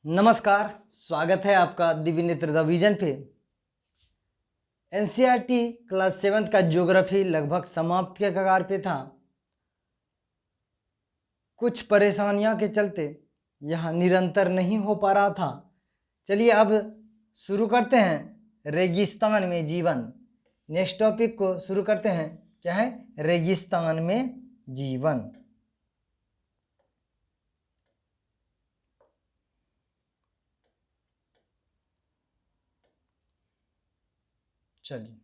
नमस्कार, स्वागत है आपका दिव्य नेत्र द विजन पे। एनसीईआरटी क्लास 7 का ज्योग्राफी लगभग समाप्त के कगार पे था। कुछ परेशानियों के चलते यह निरंतर नहीं हो पा रहा था। चलिए अब शुरू करते हैं रेगिस्तान में जीवन। नेक्स्ट टॉपिक को शुरू करते हैं। क्या है? रेगिस्तान में जीवन। चलिए,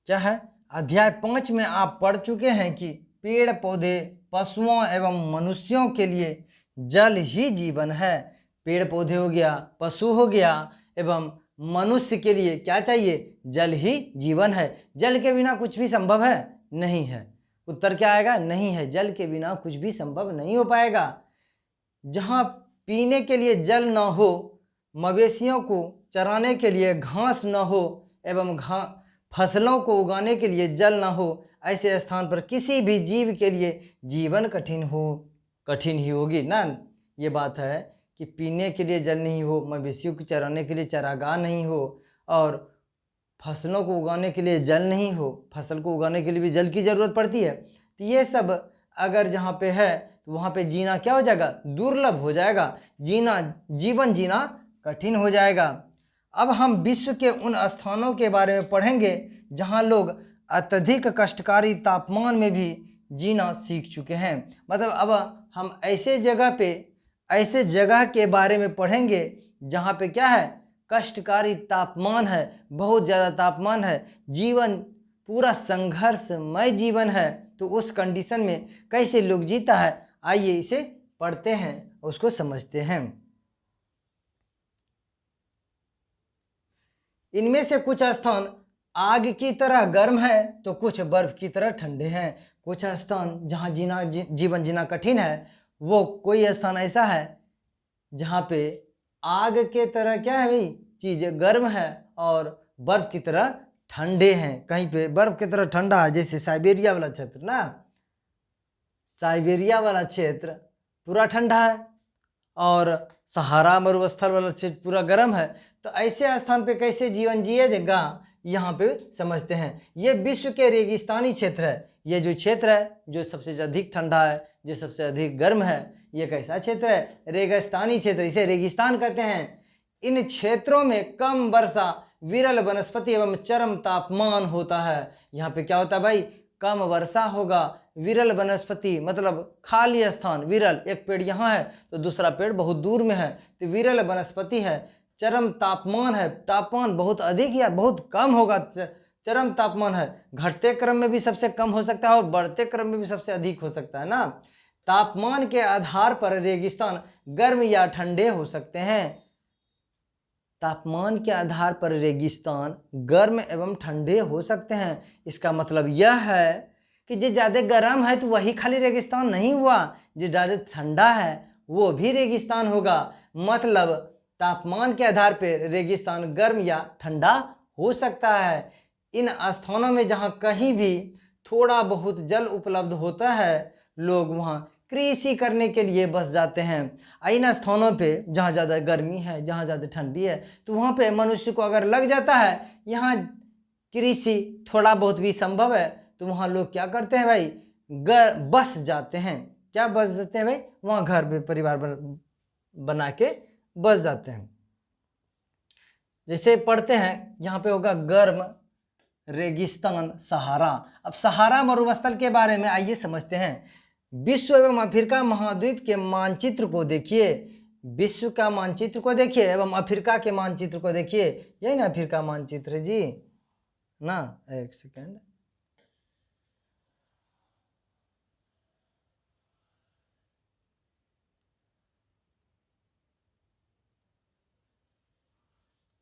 क्या है? अध्याय 5 में आप पढ़ चुके हैं कि पेड़ पौधे, पशुओं एवं मनुष्यों के लिए जल ही जीवन है। पेड़ पौधे हो गया, पशु हो गया एवं मनुष्य के लिए क्या चाहिए? जल ही जीवन है। जल के बिना कुछ भी संभव है? नहीं है। उत्तर क्या आएगा? नहीं है। जल के बिना कुछ भी संभव नहीं हो पाएगा। जहाँ पीने के लिए जल न हो, मवेशियों को चराने के लिए घास न हो एवं फसलों को उगाने के लिए जल न हो, ऐसे स्थान पर किसी भी जीव के लिए जीवन कठिन ही होगी ना। ये बात है कि पीने के लिए जल नहीं हो, मवेशियों को चराने के लिए चारागाह नहीं हो और फसलों को उगाने के लिए जल नहीं हो, फसल को उगाने के लिए भी जल की ज़रूरत पड़ती है। तो ये सब अगर जहाँ पे है तो वहाँ पे जीना क्या हो जाएगा? दुर्लभ हो जाएगा। जीवन जीना कठिन हो जाएगा। अब हम विश्व के उन स्थानों के बारे में पढ़ेंगे जहाँ लोग अत्यधिक कष्टकारी तापमान में भी जीना सीख चुके हैं। मतलब अब हम ऐसे जगह के बारे में पढ़ेंगे जहाँ पे क्या है? कष्टकारी तापमान है, बहुत ज़्यादा तापमान है, जीवन पूरा संघर्षमय जीवन है। तो उस कंडीशन में कैसे लोग जीता है, आइए इसे पढ़ते हैं, उसको समझते हैं। इनमें से कुछ स्थान आग की तरह गर्म है तो कुछ बर्फ की तरह ठंडे हैं। कुछ स्थान जहाँ जीवन जीना कठिन है, वो कोई स्थान ऐसा है जहाँ पे आग के तरह क्या है भाई? चीज़ें गर्म है और बर्फ की तरह ठंडे हैं। कहीं पे बर्फ की तरह ठंडा है, जैसे साइबेरिया वाला क्षेत्र ना, साइबेरिया वाला क्षेत्र पूरा ठंडा है और सहारा मरुस्थल वाला क्षेत्र पूरा गर्म है। तो ऐसे स्थान पे कैसे जीवन जिएगा, यहाँ पे समझते हैं। ये विश्व के रेगिस्तानी क्षेत्र है। ये जो क्षेत्र है जो सबसे अधिक ठंडा है, जो सबसे अधिक गर्म है, ये कैसा क्षेत्र है? रेगिस्तानी क्षेत्र, इसे रेगिस्तान कहते हैं। इन क्षेत्रों में कम वर्षा, विरल वनस्पति एवं चरम तापमान होता है। यहाँ पे क्या होता है भाई? कम वर्षा होगा, विरल वनस्पति मतलब खाली स्थान। विरल, एक पेड़ यहाँ है तो दूसरा पेड़ बहुत दूर में है, तो विरल वनस्पति है। चरम तापमान है, तापमान बहुत अधिक या बहुत कम होगा। चरम तापमान है, घटते क्रम में भी सबसे कम हो सकता है और बढ़ते क्रम में भी सबसे अधिक हो सकता है ना। तापमान के आधार पर रेगिस्तान गर्म या ठंडे हो सकते हैं। तापमान के आधार पर रेगिस्तान गर्म एवं ठंडे हो सकते हैं। इसका मतलब यह है कि जो ज़्यादा गर्म है तो वही खाली रेगिस्तान नहीं हुआ, जो ज़्यादा ठंडा है वो भी रेगिस्तान होगा। मतलब तापमान के आधार पर रेगिस्तान गर्म या ठंडा हो सकता है। इन स्थानों में जहाँ कहीं भी थोड़ा बहुत जल उपलब्ध होता है, लोग वहाँ कृषि करने के लिए बस जाते हैं। इन स्थानों पे जहाँ ज़्यादा गर्मी है, जहाँ ज़्यादा ठंडी है, तो वहाँ पे मनुष्य को अगर लग जाता है यहाँ कृषि थोड़ा बहुत भी संभव है, तो वहाँ लोग क्या करते हैं भाई? बस जाते हैं। क्या बस जाते हैं भाई? वहाँ घर परिवार बना के बस जाते हैं। जैसे पढ़ते हैं, यहाँ पे होगा गर्म रेगिस्तान सहारा। अब सहारा मरुस्थल के बारे में आइए समझते हैं। विश्व एवं अफ्रीका महाद्वीप के मानचित्र को देखिए। विश्व का मानचित्र को देखिए एवं अफ्रीका के मानचित्र को देखिए। यही ना अफ्रीका मानचित्र जी ना। एक सेकेंड,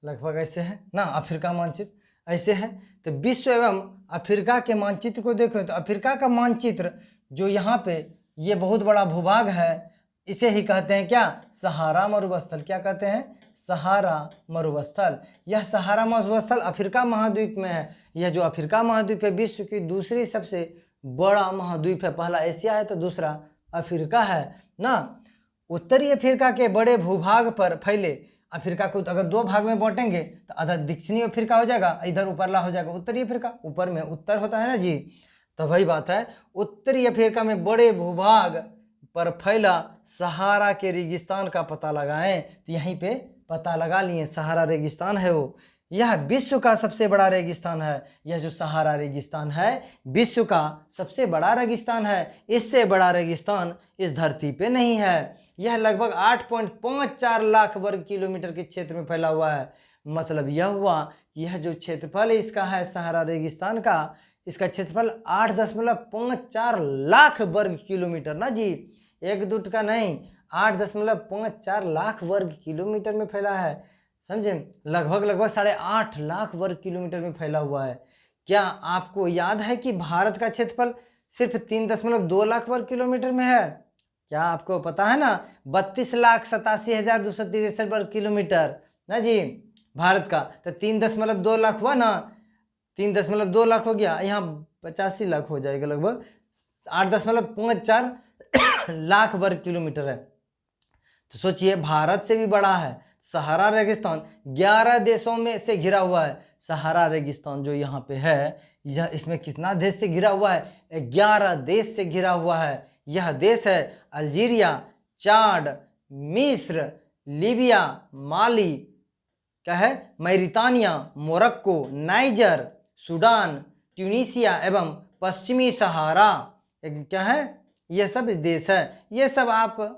लगभग ऐसे है ना अफ्रीका मानचित्र, ऐसे है। तो विश्व एवं अफ्रीका के मानचित्र को देखो तो अफ्रीका का मानचित्र जो यहाँ पे ये बहुत बड़ा भूभाग है, इसे ही कहते हैं क्या? सहारा मरुस्थल। क्या कहते हैं? सहारा मरुस्थल। यह सहारा मरुस्थल अफ्रीका महाद्वीप में है। यह जो अफ्रीका महाद्वीप है विश्व की दूसरी सबसे बड़ा महाद्वीप है। पहला एशिया है तो दूसरा अफ्रीका है ना। उत्तरी अफ्रीका के बड़े भूभाग पर फैले अफ्रीका को अगर दो भाग में बांटेंगे तो आधा दक्षिणी अफ्रीका हो जाएगा, इधर ऊपरला हो जाएगा उत्तरी अफ्रीका, ऊपर में उत्तर होता है ना जी। तो वही बात है, उत्तरी अफ्रीका में बड़े भूभाग पर फैला सहारा के रेगिस्तान का पता लगाएं। तो यहीं पे पता लगा लिए, सहारा रेगिस्तान है वो। यह विश्व का सबसे बड़ा रेगिस्तान है। यह जो सहारा रेगिस्तान है विश्व का सबसे बड़ा रेगिस्तान है। इससे बड़ा रेगिस्तान इस धरती पे नहीं है। यह लगभग 8.54 लाख वर्ग किलोमीटर के क्षेत्र में फैला हुआ है। मतलब यह हुआ कि यह जो क्षेत्रफल इसका है सहारा रेगिस्तान का, इसका क्षेत्रफल 8.54 लाख वर्ग किलोमीटर ना जी, एक दुट का नहीं, 8.54 लाख वर्ग किलोमीटर में फैला है। समझे, लगभग 8.5 लाख वर्ग किलोमीटर में फैला हुआ है। क्या आपको याद है कि भारत का क्षेत्रफल सिर्फ 3.2 लाख वर्ग किलोमीटर में है? क्या आपको पता है ना, 32,87,263 वर्ग किलोमीटर ना जी भारत का। तो 3.2 लाख हुआ ना, 3.2 लाख हो गया, यहाँ 85 लाख हो जाएगा, लगभग 8.54 लाख वर्ग किलोमीटर है। तो सोचिए, भारत से भी बड़ा है सहारा रेगिस्तान। 11 देशों में से घिरा हुआ है सहारा रेगिस्तान जो यहाँ पे है। यह इसमें कितना देश से घिरा हुआ है? 11 देश से घिरा हुआ है। यह देश है अल्जीरिया, चाड, मिस्र, लीबिया, माली, क्या है, मैरितानिया, मोरक्को, नाइजर, सूडान, ट्यूनीसिया एवं पश्चिमी सहारा। क्या है, यह सब देश है। ये सब आप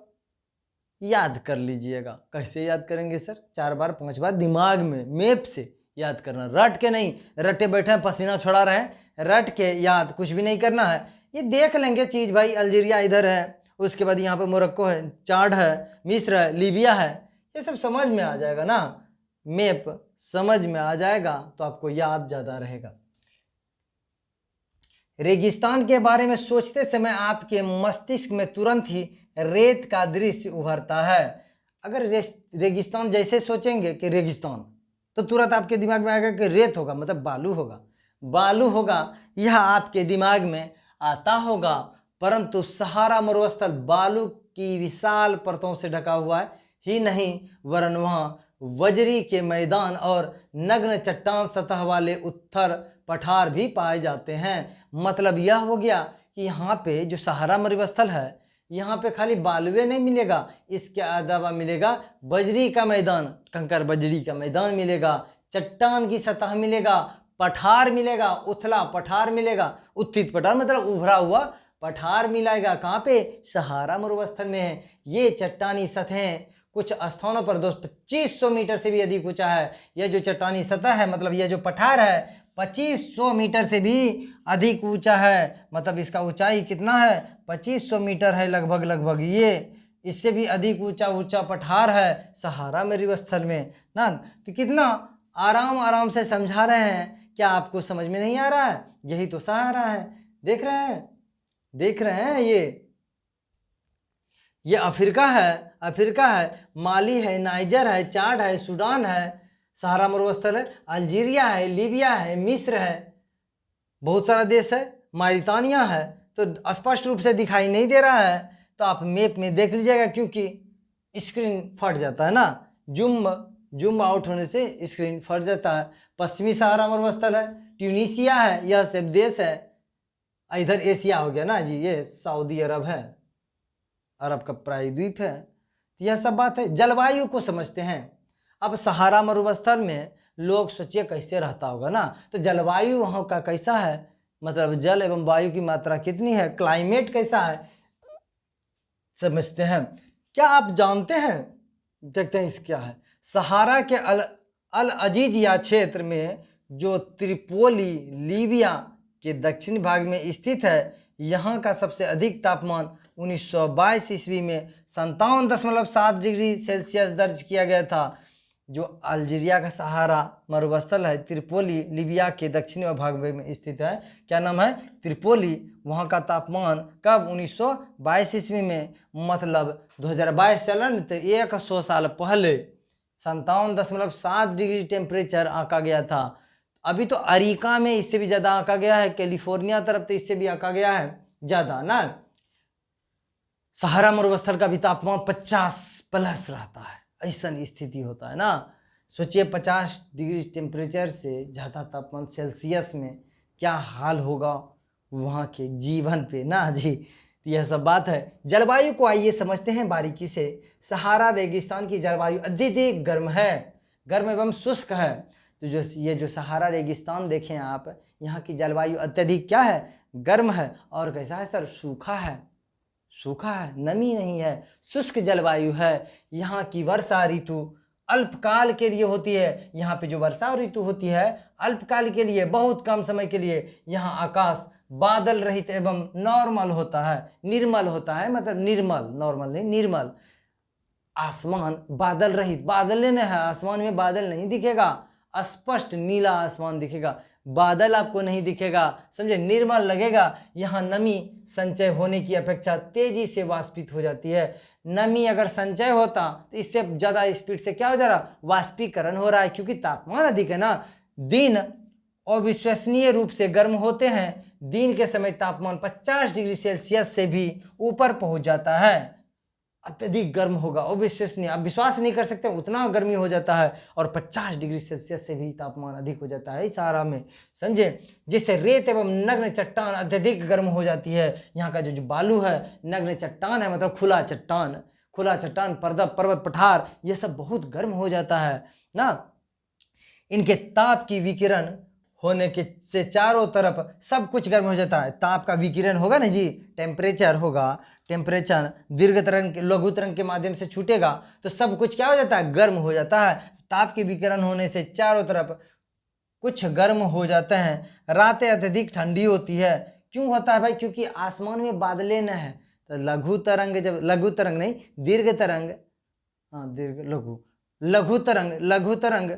याद कर लीजिएगा। कैसे याद करेंगे सर? 4 बार 5 बार दिमाग में मैप से याद करना, रट के नहीं। रटे बैठे हैं, पसीना छोड़ा रहे हैं, रट के याद कुछ भी नहीं करना है। ये देख लेंगे चीज़, भाई अल्जीरिया इधर है, उसके बाद यहाँ पे मोरक्को है, चाड है, मिस्र है, लीबिया है, ये सब समझ में आ जाएगा ना, मैप समझ में आ जाएगा तो आपको याद ज़्यादा रहेगा। रेगिस्तान के बारे में सोचते समय आपके मस्तिष्क में तुरंत ही रेत का दृश्य उभरता है। अगर रेगिस्तान जैसे सोचेंगे कि रेगिस्तान, तो तुरंत आपके दिमाग में आएगा कि रेत होगा, मतलब बालू होगा, बालू होगा, यह आपके दिमाग में आता होगा। परंतु सहारा मरुस्थल बालू की विशाल परतों से ढका हुआ है ही नहीं, वरन वहाँ वजरी के मैदान और नग्न चट्टान सतह वाले उत्थर पठार भी पाए जाते हैं। मतलब यह हो गया कि यहाँ पे जो सहारा मरुस्थल है, यहाँ पे खाली बालुए नहीं मिलेगा, इसके अलावा मिलेगा बजरी का मैदान, कंकर बजरी का मैदान मिलेगा, चट्टान की सतह मिलेगा, पठार मिलेगा, उथला पठार मिलेगा, उत्थित पठार मतलब उभरा हुआ पठार मिलेगा। कहाँ पे? सहारा मरुस्थल में है। ये चट्टानी सतहें कुछ स्थानों पर 2500 मीटर से भी अधिक ऊंचा है। यह जो चट्टानी सतह है, मतलब यह जो पठार है 2500 मीटर से भी अधिक ऊंचा है। मतलब इसका ऊंचाई कितना है? 2500 मीटर है लगभग। ये इससे भी अधिक ऊंचा पठार है सहारा मरुस्थल में ना। तो कितना आराम से समझा रहे हैं। क्या आपको समझ में नहीं आ रहा है? यही तो सहारा है। देख रहे हैं ये अफ्रीका है, माली है, नाइजर है, चाड है, सूडान है, सहारा मरुस्थल है, अल्जीरिया है, लीबिया है, मिस्र है, बहुत सारा देश है, मैरितानिया है। तो स्पष्ट रूप से दिखाई नहीं दे रहा है, तो आप मैप में देख लीजिएगा, क्योंकि स्क्रीन फट जाता है ना, जूम आउट होने से स्क्रीन फट जाता है। पश्चिमी सहारा मरुस्थल है, ट्यूनीसिया है, यह सब देश है। इधर एशिया हो गया ना जी, ये सऊदी अरब है, अरब का प्रायद्वीप है। तो यह सब बात है। जलवायु को समझते हैं। अब सहारा मरुस्थल में लोग सोचिए कैसे रहता होगा ना, तो जलवायु वहाँ का कैसा है, मतलब जल एवं वायु की मात्रा कितनी है, क्लाइमेट कैसा है, समझते हैं। क्या आप जानते हैं, देखते हैं इस क्या है, सहारा के अल अजीजिया क्षेत्र में जो त्रिपोली लीबिया के दक्षिणी भाग में स्थित है, यहाँ का सबसे अधिक तापमान 1922 ईस्वी में 57.7 डिग्री सेल्सियस दर्ज किया गया था। जो अल्जीरिया का सहारा मरुस्थल है, त्रिपोली लीबिया के दक्षिणी भाग में स्थित है, क्या नाम है, त्रिपोली। वहाँ का तापमान कब? 1922 ईस्वी में, मतलब 2022 चला न, तो 100 साल पहले 57.7 डिग्री टेम्परेचर आंका गया था। अभी तो अरीका में इससे भी ज़्यादा आंका गया है, कैलिफोर्निया तरफ तो इससे भी आंका गया है ज़्यादा ना। सहारा मरुस्थल का भी तापमान 50 प्लस रहता है, ऐसा स्थिति होता है ना। सोचिए 50 डिग्री टेम्परेचर से ज़्यादा तापमान सेल्सियस में क्या हाल होगा वहाँ के जीवन पे ना जी। तो यह सब बात है। जलवायु को आइए समझते हैं बारीकी से। सहारा रेगिस्तान की जलवायु अत्यधिक गर्म है, गर्म एवं शुष्क है। तो जो सहारा रेगिस्तान देखें आप, यहाँ की जलवायु अत्यधिक क्या है, गर्म है। और कैसा है सर, सूखा है, सूखा है, नमी नहीं है, शुष्क जलवायु है। यहाँ की वर्षा ऋतु अल्पकाल के लिए होती है। यहाँ पे जो वर्षा ऋतु होती है अल्पकाल के लिए, बहुत कम समय के लिए। यहाँ आकाश बादल रहित एवं नॉर्मल होता है, निर्मल होता है, मतलब निर्मल, नॉर्मल नहीं, निर्मल। आसमान बादल रहित, बादल लेना है, आसमान में बादल नहीं दिखेगा, स्पष्ट नीला आसमान दिखेगा, बादल आपको नहीं दिखेगा, समझे, निर्मल लगेगा। यहाँ नमी संचय होने की अपेक्षा तेजी से वाष्पित हो जाती है। नमी अगर संचय होता तो इससे ज़्यादा स्पीड से क्या हो जा रहा, वाष्पीकरण हो रहा है, क्योंकि तापमान अधिक है ना। दिन अविश्वसनीय रूप से गर्म होते हैं। दिन के समय तापमान 50 डिग्री सेल्सियस से भी ऊपर पहुंच जाता है, अत्यधिक गर्म होगा, अविश्वसनीय, आप विश्वास नहीं कर सकते उतना गर्मी हो जाता है। और 50 डिग्री सेल्सियस से भी तापमान अधिक हो जाता है सहारा में, समझे। जिससे रेत एवं नग्न चट्टान अत्यधिक गर्म हो जाती है। यहाँ का जो बालू है, नग्न चट्टान है, मतलब खुला चट्टान, खुला चट्टान, पर्वत पठार, ये सब बहुत गर्म हो जाता है ना। इनके ताप की विकिरण होने के से चारों तरफ सब कुछ गर्म हो जाता है। ताप का विकिरण होगा ना जी, टेम्परेचर होगा, टेम्परेचर दीर्घ तरंग लघु तरंग के माध्यम से छूटेगा तो सब कुछ क्या हो जाता है, गर्म हो जाता है। ताप के विकिरण होने से चारों तरफ कुछ गर्म हो जाते हैं। रातें अत्यधिक ठंडी होती है। क्यों होता है भाई, क्योंकि आसमान में बादलें न है। तो लघु तरंग, जब लघु तरंग नहीं, दीर्घ तरंग, हाँ दीर्घ, लघु, लघु तरंग, लघु तरंग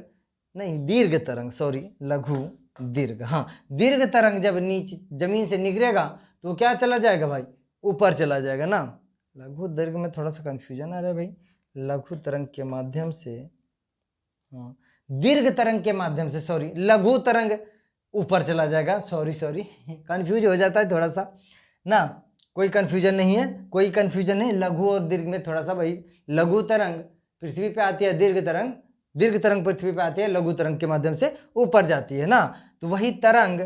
नहीं, दीर्घ तरंग, सॉरी, लघु दीर्घ, हाँ, दीर्घ तरंग जब नीचे जमीन से निकलेगा तो क्या चला जाएगा भाई, ऊपर चला जाएगा ना। लघु दीर्घ में थोड़ा सा कंफ्यूजन आ रहा है भाई। लघु तरंग के माध्यम से, हाँ, दीर्घ तरंग के माध्यम से, सॉरी, लघु तरंग ऊपर चला जाएगा, सॉरी कंफ्यूज हो जाता है थोड़ा सा ना। कोई कंफ्यूजन नहीं है, कोई कंफ्यूजन नहीं। लघु और दीर्घ में थोड़ा सा भाई, लघु तरंग पृथ्वी पे आती है, दीर्घ तरंग पृथ्वी पे आती है, लघु तरंग के माध्यम से ऊपर जाती है ना। तो वही तरंग,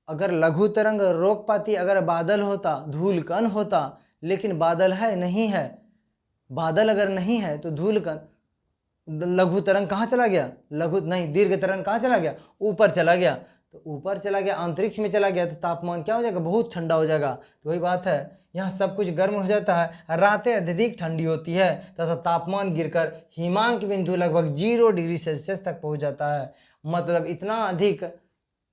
अगर लघु तरंग रोक पाती, अगर बादल होता, धूल कण होता, लेकिन बादल है नहीं है। बादल अगर नहीं है तो धूल कण, लघु तरंग कहाँ चला गया, लघु नहीं, दीर्घ तरंग कहाँ चला गया, ऊपर चला गया। तो ऊपर चला गया, अंतरिक्ष में चला गया, तो तापमान क्या हो जाएगा, बहुत ठंडा हो जाएगा। तो वही बात है, यहाँ सब कुछ गर्म हो जाता है, रातें अत्यधिक ठंडी होती है तथा तापमान गिरकर हिमांक बिंदु लगभग 0 डिग्री सेल्सियस तक पहुँच जाता है। मतलब इतना अधिक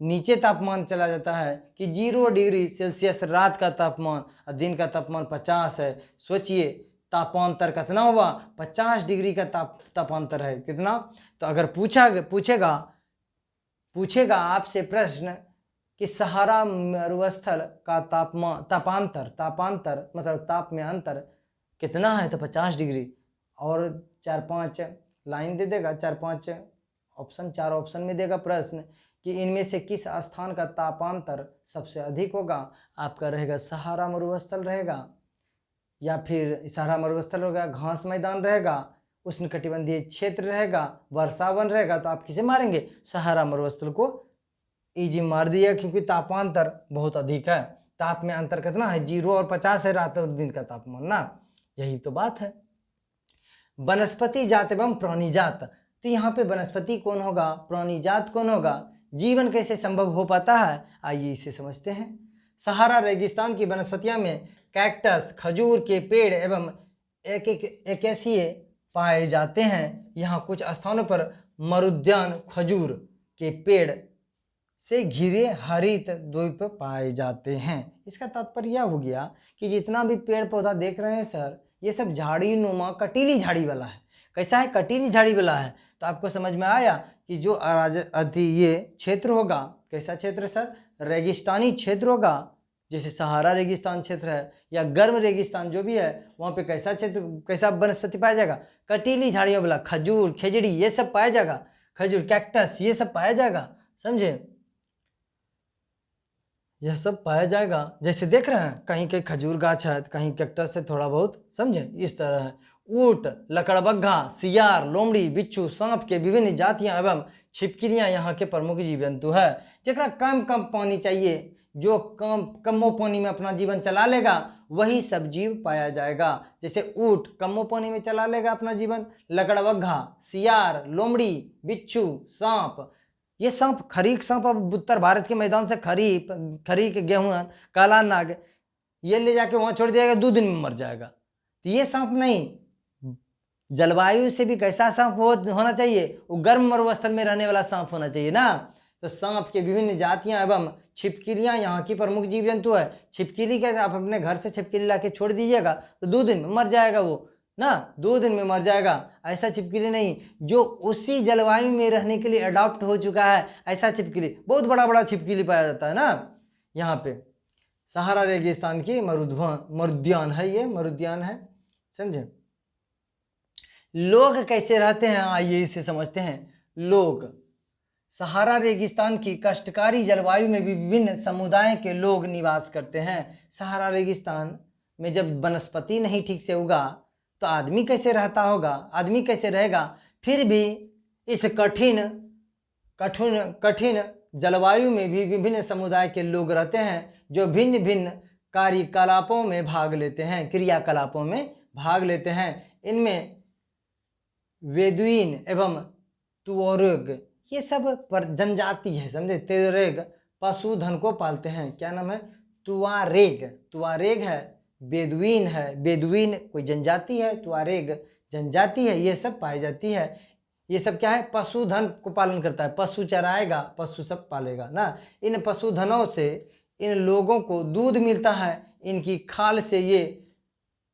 नीचे तापमान चला जाता है कि 0 डिग्री सेल्सियस रात का तापमान और दिन का तापमान 50 है। सोचिए तापांतर कितना हुआ, 50 डिग्री का तापांतर है, कितना। तो अगर पूछेगा आपसे प्रश्न कि सहारा मरुस्थल का तापांतर मतलब ताप में अंतर कितना है, तो 50 डिग्री। और 4-5 लाइन दे देगा, 4-5 ऑप्शन, 4 ऑप्शन में देगा प्रश्न कि इनमें से किस स्थान का तापांतर सबसे अधिक होगा। आपका रहेगा सहारा मरुस्थल रहेगा, या फिर सहारा मरुस्थल होगा, घास मैदान रहेगा, उष्णकटिबंधीय क्षेत्र रहेगा, वर्षावन रहेगा। तो आप किसे मारेंगे, सहारा मरुस्थल को इजी मार दिया, क्योंकि तापांतर बहुत अधिक है। ताप में अंतर कितना है, 0 और 50 है रात और दिन का तापमान ना। यही तो बात है। वनस्पति जात एवं प्राणी जात, तो यहाँ पे वनस्पति कौन होगा, प्राणी जात कौन होगा, जीवन कैसे संभव हो पाता है, आइए इसे समझते हैं। सहारा रेगिस्तान की वनस्पतियां में कैक्टस, खजूर के पेड़ एवं एकेसिए पाए जाते हैं। यहाँ कुछ स्थानों पर मरुद्यान खजूर के पेड़ से घिरे हरित द्वीप पाए जाते हैं। इसका तात्पर्य यह हो गया कि जितना भी पेड़ पौधा देख रहे हैं सर, ये सब झाड़ी नुमा कटीली झाड़ी वाला है। कैसा है, कटीली झाड़ी वाला है। तो आपको समझ में आया कि जो ये क्षेत्र होगा, कैसा क्षेत्र सर, रेगिस्तानी क्षेत्र होगा, जैसे सहारा रेगिस्तान क्षेत्र है या गर्म रेगिस्तान जो भी है, वहाँ पे कैसा क्षेत्र, कैसा वनस्पति पाया जाएगा, कटीली झाड़ियों वाला, खजूर, खेजड़ी, ये सब पाया जाएगा, खजूर, कैक्टस, ये सब पाया जाएगा, समझे, यह सब पाया जाएगा। जैसे देख रहे हैं, कहीं कहीं खजूर गाछ है, कहीं कैक्टस है थोड़ा बहुत, समझे, इस तरह है। ऊंट, लकड़बग्घा, सियार, लोमड़ी, बिच्छू, सांप के विभिन्न जातियां एवं छिपकलियां यहाँ के प्रमुख जीव जंतु है। जरा कम कम पानी चाहिए, जो कमो पानी में अपना जीवन चला लेगा वही सब जीव पाया जाएगा। जैसे ऊंट कमो पानी में चला लेगा अपना जीवन, लकड़बग्घा, सियार, लोमड़ी, बिच्छू, सांप। ये सांप, खरीक सांप अब उत्तर भारत के मैदान से खरीक, गेहूं, काला नाग, ये ले जाके वहां छोड़ दिया 2 दिन में मर जाएगा। तो ये सांप नहीं, जलवायु से भी कैसा सांप होना चाहिए, वो गर्म मरुस्थल में रहने वाला सांप होना चाहिए ना। तो सांप के विभिन्न जातियां एवं छिपकलियां यहाँ की प्रमुख जीव जंतु है। छिपकली कैसे, आप अपने घर से छिपकली ला के छोड़ दीजिएगा तो 2 दिन में मर जाएगा वो ना, 2 दिन में मर जाएगा। ऐसा छिपकली नहीं, जो उसी जलवायु में रहने के लिए अडॉप्ट हो चुका है, ऐसा छिपकली, बहुत बड़ा बड़ा छिपकली पाया जाता है ना। यहाँ पे सहारा रेगिस्तान की मरुद्यान है, ये मरुद्यान है, समझे। लोग कैसे रहते हैं, आइए इसे समझते हैं। लोग, सहारा रेगिस्तान की कष्टकारी जलवायु में भी विभिन्न समुदाय के लोग निवास करते हैं। सहारा रेगिस्तान में जब वनस्पति नहीं ठीक से उगा तो आदमी कैसे रहता होगा, आदमी कैसे रहेगा। फिर भी इस कठिन जलवायु में भी विभिन्न समुदाय के लोग रहते हैं, जो भिन्न भिन्न कार्यकलापों में भाग लेते हैं, क्रियाकलापों में भाग लेते हैं। इनमें बेदुइन एवं तुअरेग, ये सब पर जनजाति है, समझे। तुअरेग पशुधन को पालते हैं, क्या नाम है, तुअरेग है, बेदुइन है, बेदुइन कोई जनजाति है, तुअरेग जनजाति है, ये सब पाई जाती है। ये सब क्या है, पशुधन को पालन करता है, पशु चराएगा, पशु सब पालेगा ना। इन पशुधनों से इन लोगों को दूध मिलता है, इनकी खाल से ये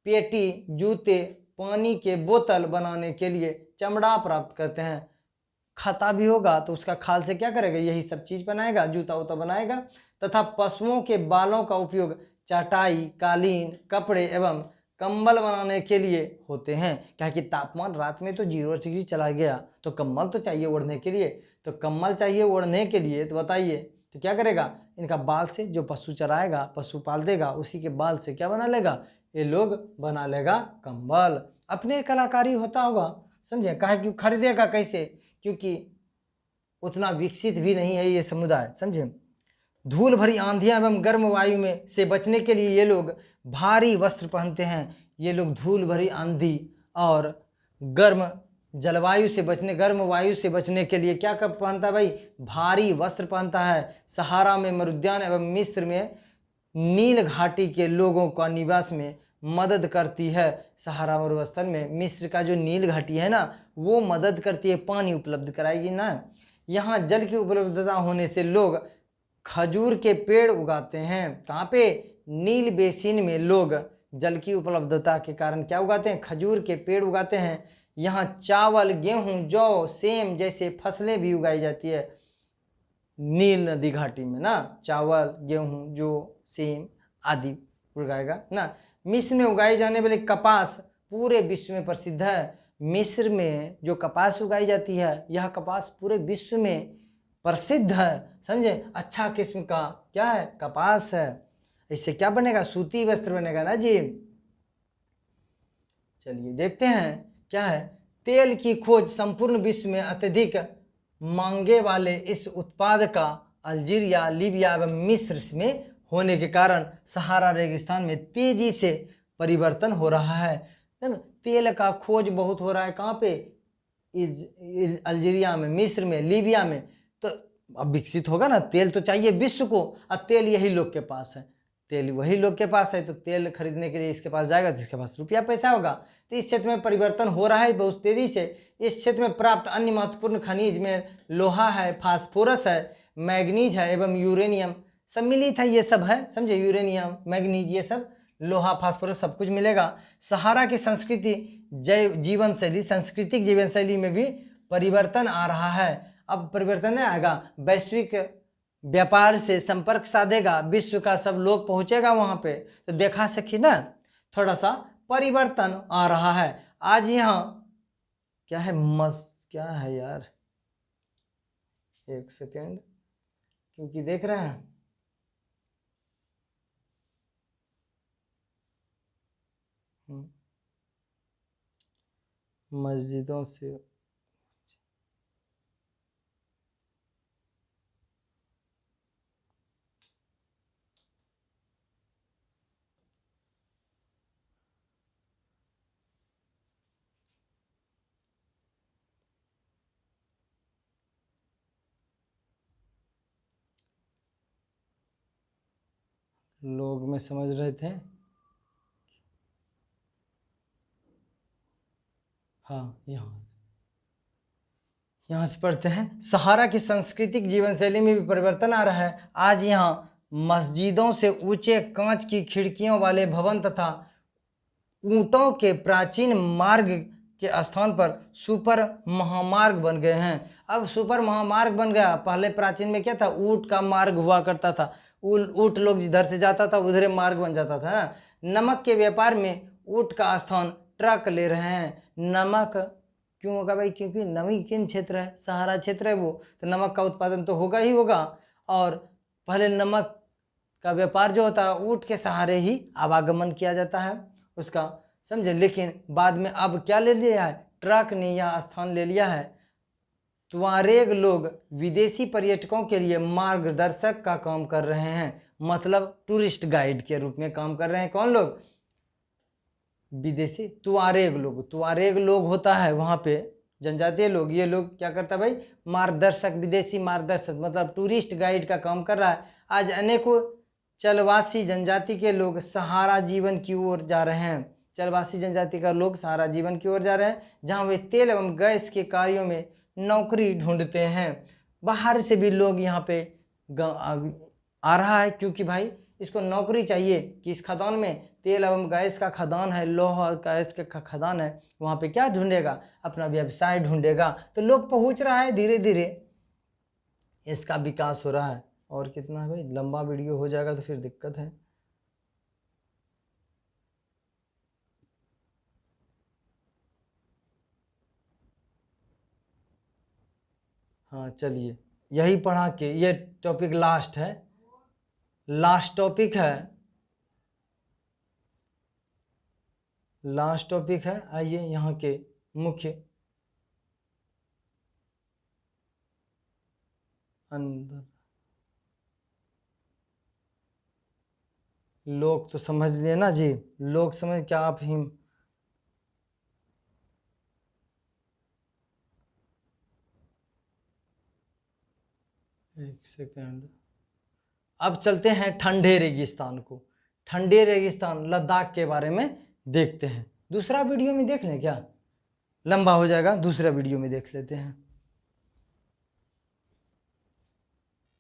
पेटी, जूते, पानी के बोतल बनाने के लिए चमड़ा प्राप्त करते हैं। खाता भी होगा तो उसका खाल से क्या करेगा, यही सब चीज बनाएगा, जूता वूता बनाएगा। तथा पशुओं के बालों का उपयोग चटाई, कालीन, कपड़े एवं कंबल बनाने के लिए होते हैं। क्या कि तापमान रात में तो 0 डिग्री चला गया तो कंबल तो चाहिए ओढ़ने के लिए, तो कंबल चाहिए ओढ़ने के लिए, तो बताइए तो क्या करेगा, इनका बाल से, जो पशु चराएगा, पशु पाल देगा, उसी के बाल से क्या बना लेगा, ये लोग बना लेगा कंबल। अपने कलाकारी होता होगा, समझे। कहा कि खरीदेगा कैसे, क्योंकि उतना विकसित भी नहीं है ये समुदाय, समझे। धूल भरी आंधियां एवं गर्म वायु में से बचने के लिए ये लोग भारी वस्त्र पहनते हैं। ये लोग धूल भरी आंधी और गर्म वायु से बचने के लिए क्या कर पहनता है भाई, भारी वस्त्र पहनता है। सहारा में मरुद्यान एवं मिस्र में नील घाटी के लोगों का निवास में मदद करती है। सहारा मरुस्थल में मिस्र का जो नील घाटी है ना, वो मदद करती है, पानी उपलब्ध कराएगी ना। यहाँ जल की उपलब्धता होने से लोग खजूर के पेड़ उगाते हैं। कहाँ पे, नील बेसिन में लोग जल की उपलब्धता के कारण क्या उगाते हैं, खजूर के पेड़ उगाते हैं। यहाँ चावल, गेहूं, जौ, सेम जैसे फसलें भी उगाई जाती है नील नदी घाटी में ना। चावल, गेहूं, जौ, सेम आदि उगाएगा ना। मिस्र में उगाई जाने वाली कपास पूरे विश्व में प्रसिद्ध है। मिस्र में जो कपास उगाई जाती है, यह कपास पूरे विश्व में प्रसिद्ध है, समझे। अच्छा किस्म का क्या है, कपास है। इससे क्या बनेगा, सूती वस्त्र बनेगा ना जी। चलिए देखते हैं क्या है। तेल की खोज संपूर्ण विश्व में अत्यधिक मांगे वाले इस उत्पाद का अल्जीरिया, लीबिया एवं मिस्र में होने के कारण सहारा रेगिस्तान में तेजी से परिवर्तन हो रहा है। तेल का खोज बहुत हो रहा है, कहाँ पे, अल्जीरिया में, मिस्र में, लीबिया में। तो अब विकसित होगा ना, तेल तो चाहिए विश्व को, और तेल यही लोग के पास है, तेल वही लोग के पास है, तो तेल खरीदने के लिए इसके पास जाएगा तो इसके पास रुपया पैसा होगा। तो इस क्षेत्र में परिवर्तन हो रहा है बहुत तेजी से। इस क्षेत्र में प्राप्त अन्य महत्वपूर्ण खनिज में लोहा है, फास्फोरस है, मैग्नीज है एवं यूरेनियम सम्मिलित है, ये सब है, समझे। यूरेनियम, मैग्नीज, ये सब, लोहा, फास्फोरस सब कुछ मिलेगा। सहारा की सांस्कृतिक जीवन शैली में भी परिवर्तन आ रहा है। अब परिवर्तन नहीं आएगा, वैश्विक व्यापार से संपर्क साधेगा, विश्व का सब लोग पहुंचेगा वहां पे, तो देखा सकी ना, थोड़ा सा परिवर्तन आ रहा है। आज यहाँ क्या है, क्या है यार, एक सेकेंड, क्योंकि देख रहे हैं मस्जिदों से लोग में समझ रहे थे। हाँ, यहाँ से पढ़ते हैं। सहारा की सांस्कृतिक जीवन शैली में भी परिवर्तन आ रहा है। आज यहाँ मस्जिदों से ऊंचे कांच की खिड़कियों वाले भवन तथा ऊंटों के प्राचीन मार्ग के स्थान पर सुपर महामार्ग बन गए हैं। अब सुपर महामार्ग बन गया। पहले प्राचीन में क्या था, ऊंट का मार्ग हुआ करता था। ऊंट लोग जिधर से जाता था उधर मार्ग बन जाता था ना। नमक के व्यापार में ऊंट का स्थान ट्रक ले रहे हैं। नमक क्यों होगा भाई? क्योंकि नमकीन क्षेत्र है, सहारा क्षेत्र है वो, तो नमक का उत्पादन तो होगा ही होगा। और पहले नमक का व्यापार जो होता है ऊंट के सहारे ही आवागमन किया जाता है उसका, समझे। लेकिन बाद में अब क्या ले लिया है, ट्रक ने यह स्थान ले लिया है। तुआरेग लोग विदेशी पर्यटकों के लिए मार्गदर्शक का काम कर रहे हैं, मतलब टूरिस्ट गाइड के रूप में काम कर रहे हैं। कौन लोग? विदेशी तुआरेग लोग होता है वहाँ पे जनजातीय लोग। ये लोग क्या करता है भाई, मार्गदर्शक, विदेशी मार्गदर्शक मतलब टूरिस्ट गाइड का काम कर रहा है। आज अनेकों चलवासी जनजाति के लोग सहारा जीवन की ओर जा रहे हैं। चलवासी जनजाति का लोग सहारा जीवन की ओर जा रहे हैं, जहाँ वे तेल एवं गैस के कार्यों में नौकरी ढूंढते हैं। बाहर से भी लोग यहाँ पे आ रहा है, क्योंकि भाई इसको नौकरी चाहिए कि इस खदान में तेल एवं गैस का खदान है, लोहा गैस का खदान है, वहाँ पे क्या ढूंढेगा, अपना व्यवसाय ढूंढेगा। तो लोग पहुँच रहा है धीरे धीरे, इसका विकास हो रहा है। और कितना है भाई, लंबा वीडियो हो जाएगा तो फिर दिक्कत है। हाँ चलिए, यही पढ़ा के ये टॉपिक लास्ट है, लास्ट टॉपिक है, लास्ट टॉपिक है। आइए यहाँ के मुख्य अंदर लोग तो समझ लिए ना जी, लोग समझ क्या आप ही। एक सेकेंड, अब चलते हैं ठंडे रेगिस्तान को। ठंडे रेगिस्तान लद्दाख के बारे में देखते हैं। दूसरा वीडियो में देख लें क्या, लंबा हो जाएगा, दूसरा वीडियो में देख लेते हैं।